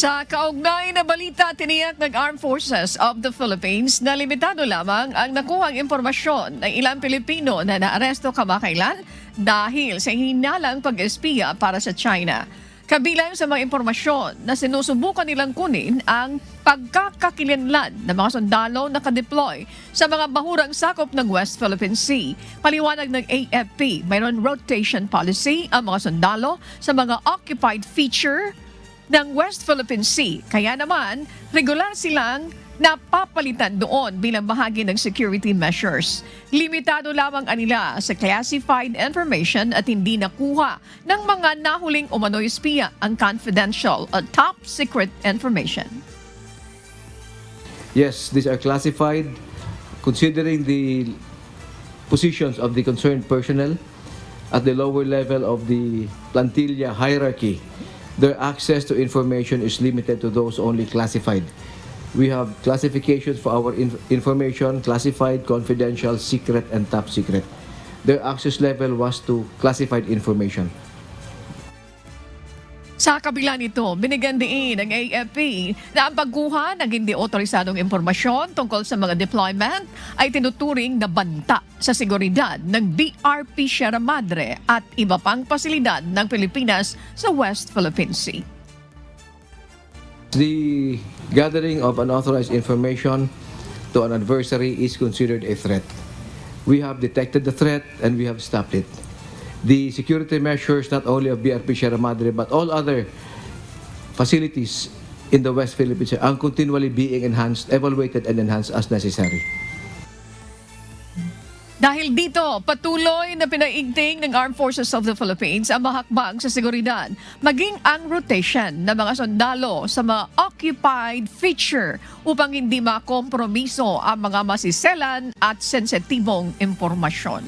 Sa kaugnay na balita, tiniyak ng Armed Forces of the Philippines na limitado lamang ang nakuhang impormasyon ng ilang Pilipino na naaresto kamakailan dahil sa hinalang pag-espiya para sa China. Kabilang sa mga impormasyon na sinusubukan nilang kunin ang pagkakakilanlan ng mga sundalo na kadeploy sa mga bahurang sakop ng West Philippine Sea. Paliwanag ng AFP, mayroon rotation policy ang mga sundalo sa mga occupied feature ng West Philippine Sea. Kaya naman, regular silang napapalitan doon bilang bahagi ng security measures. Limitado lamang anila sa classified information at hindi nakuha ng mga nahuling umano'y espiya ang confidential o top secret information. Yes, these are classified considering the positions of the concerned personnel at the lower level of the plantilla hierarchy. Their access to information is limited to those only classified. We have classifications for our information: classified, confidential, secret, and top secret. Their access level was to classified information. Sa kabila nito, binigyan din ng AFP na ang pagkuha ng hindi otorisadong impormasyon tungkol sa mga deployment ay tinuturing na banta sa seguridad ng BRP Sierra Madre at iba pang pasilidad ng Pilipinas sa West Philippine Sea. The gathering of unauthorized information to an adversary is considered a threat. We have detected the threat and we have stopped it. The security measures not only of BRP Sierra Madre but all other facilities in the West Philippines are continually being enhanced, evaluated, and enhanced as necessary. Dahil dito, patuloy na pinaigting ng Armed Forces of the Philippines ang mahakbang sa seguridad, maging ang rotation ng mga sundalo sa mga occupied feature upang hindi makompromiso ang mga masiselan at sensitibong impormasyon.